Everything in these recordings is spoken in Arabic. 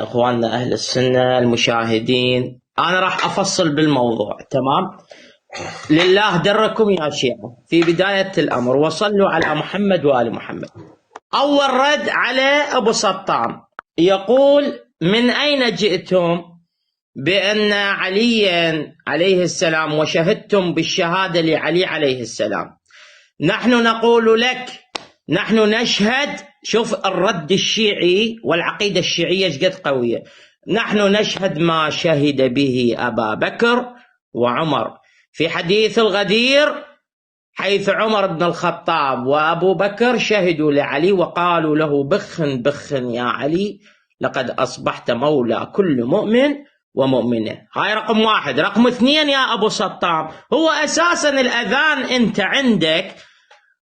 اخواننا اهل السنه المشاهدين، انا راح افصل بالموضوع. تمام. لله دركم يا شيعة في بدايه الامر، وصلوا على محمد وال محمد. اول رد على ابو سطام، يقول: من اين جئتم بان عليا عليه السلام وشهدتم بالشهاده لعلي عليه السلام؟ نحن نقول لك، نحن نشهد. شوف الرد الشيعي والعقيدة الشيعية ايش قد قوية. نحن نشهد ما شهد به أبا بكر وعمر في حديث الغدير، حيث عمر بن الخطاب وأبو بكر شهدوا لعلي وقالوا له: بخن بخن يا علي، لقد أصبحت مولى كل مؤمن ومؤمنة. هاي رقم واحد. رقم اثنين يا أبو سطام، هو أساسا الأذان أنت عندك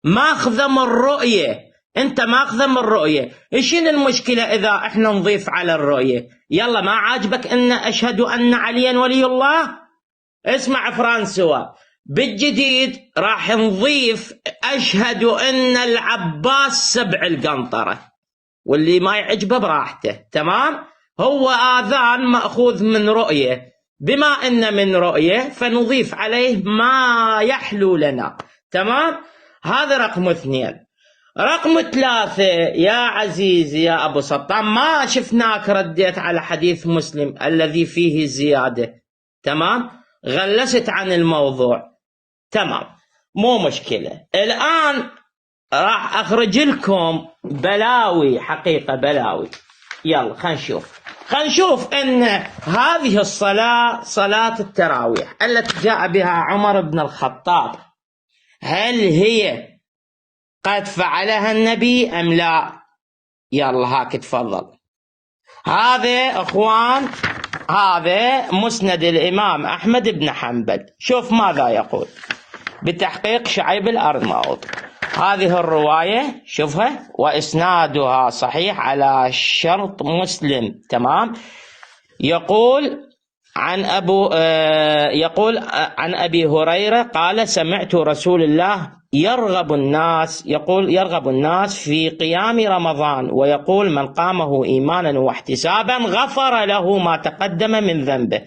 ماخذه من الرؤية، انت ماخذه من الرؤية. ايشين المشكلة اذا احنا نضيف على الرؤية؟ يلا، ما عاجبك ان اشهد ان عليا ولي الله؟ اسمع فرانسوا، بالجديد راح نضيف اشهد ان العباس سبع القنطرة، واللي ما يعجبه براحته. تمام. هو آذان مأخوذ من رؤية، بما ان من رؤية فنضيف عليه ما يحلو لنا. تمام. هذا رقم اثنين. رقم ثلاثة يا عزيزي يا أبو سطام، ما شفناك رديت على حديث مسلم الذي فيه زيادة. تمام. غلست عن الموضوع. تمام، مو مشكلة. الآن راح أخرج لكم بلاوي، حقيقة بلاوي. يلا خلينا نشوف أن هذه الصلاة، صلاة التراويح التي جاء بها عمر بن الخطاب، هل هي قد فعلها النبي أم لا؟ يلا هاك تفضل. هذا أخوان، هذا مسند الإمام أحمد بن حنبل. شوف ماذا يقول بتحقيق شعيب الأرناؤوط. هذه الرواية شوفها، وإسنادها صحيح على شرط مسلم. تمام. يقول عن أبي هريرة قال: سمعت رسول الله يرغب الناس في قيام رمضان ويقول: من قامه إيمانا واحتسابا غفر له ما تقدم من ذنبه.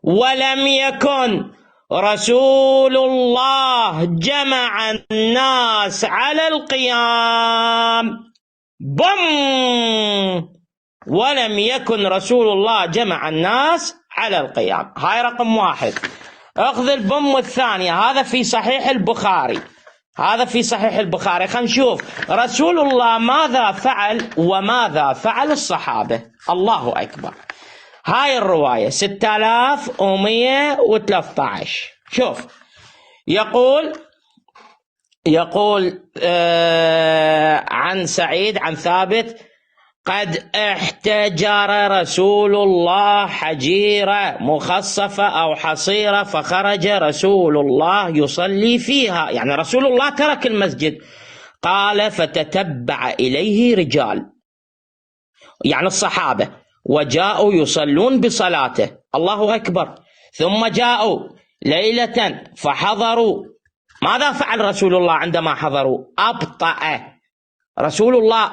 ولم يكن رسول الله جمع الناس على القيام. ولم يكن رسول الله جمع الناس على القيام. هاي رقم واحد. اخذ البم الثانية، هذا في صحيح البخاري، خلينا نشوف رسول الله ماذا فعل وماذا فعل الصحابة. الله أكبر. هاي الرواية 6113. شوف، يقول عن سعيد عن ثابت: قد احتجر رسول الله حجيرة مخصفة أو حصيرة، فخرج رسول الله يصلي فيها، يعني رسول الله ترك المسجد. قال: فتتبع إليه رجال، يعني الصحابة، وجاءوا يصلون بصلاته. الله أكبر. ثم جاءوا ليلة فحضروا. ماذا فعل رسول الله عندما حضروا؟ أبطأ رسول الله،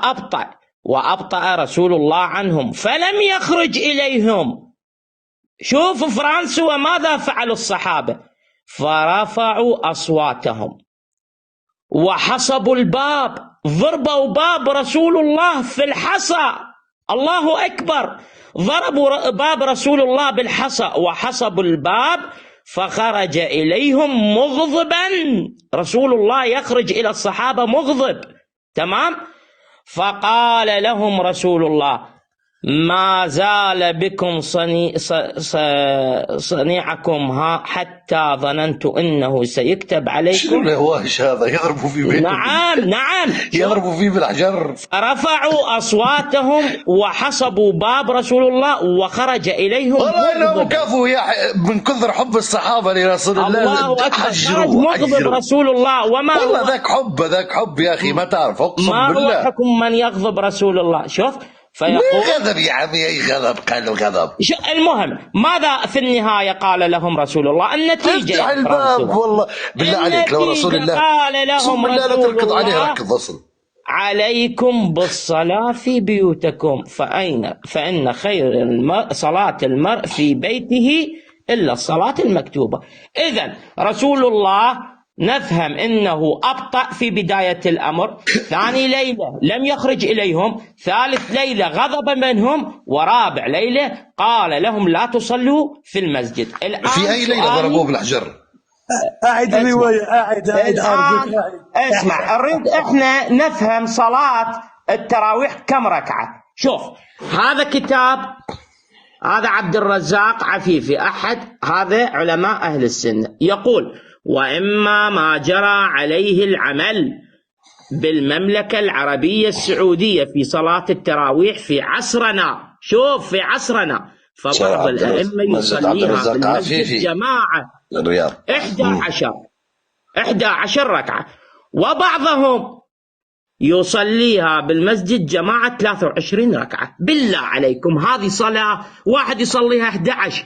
وأبطأ رسول الله عنهم فلم يخرج إليهم. شوف فرانسوا ماذا فعل الصحابة؟ فرفعوا أصواتهم وحصبوا الباب، ضربوا باب رسول الله في الحصى. الله أكبر. ضربوا باب رسول الله بالحصى وحصبوا الباب، فخرج إليهم مغضبا. رسول الله يخرج إلى الصحابة مغضب. تمام. فقال لهم رسول الله: ما زال بكم صنيعكم حتى ظننت انه سيكتب عليكم. شنو الهواش هذا يضربوا فيه بيتهم؟ نعم يضربوا فيه بالحجر. رفعوا اصواتهم وحصبوا باب رسول الله وخرج اليهم. والله انهم كفوا من كثر حب الصحابه لرسول الله حجروا مغضب رسول الله. وما والله ذاك حب يا اخي، ما تعرف، اقسم ما بالله. هو حكم من يغضب رسول الله؟ شوف، فيقول غضب يا عمي، اي غضب؟ قالوا غضب. المهم ماذا في النهاية قال لهم رسول الله؟ النتيجة افتح الباب. والله بالله عليك لو رسول الله قال لهم بالله لا تركض عليه ركض اصلا. عليكم بالصلاة في بيوتكم فإن خير صلاة المرء في بيته إلا الصلاة المكتوبة. إذن رسول الله نفهم أنه أبطأ في بداية الأمر، ثاني ليلة لم يخرج إليهم، ثالث ليلة غضب منهم، ورابع ليلة قال لهم لا تصلوا في المسجد. الآن في أي ليلة ضربوه بالحجر؟ أعد الرواية، أعد اسمع، نريد إحنا نفهم صلاة التراويح كم ركعة. شوف، هذا كتاب، هذا عبد الرزاق عفيفي أحد هذا علماء أهل السنة، يقول: وإما ما جرى عليه العمل بالمملكة العربية السعودية في صلاة التراويح في عصرنا. شوف، في عصرنا فبعض الأئمة يصليها بالمسجد جماعة الرياض 11 ركعة، وبعضهم يصليها بالمسجد جماعة 23 ركعة. بالله عليكم، هذه صلاة واحد يصليها 11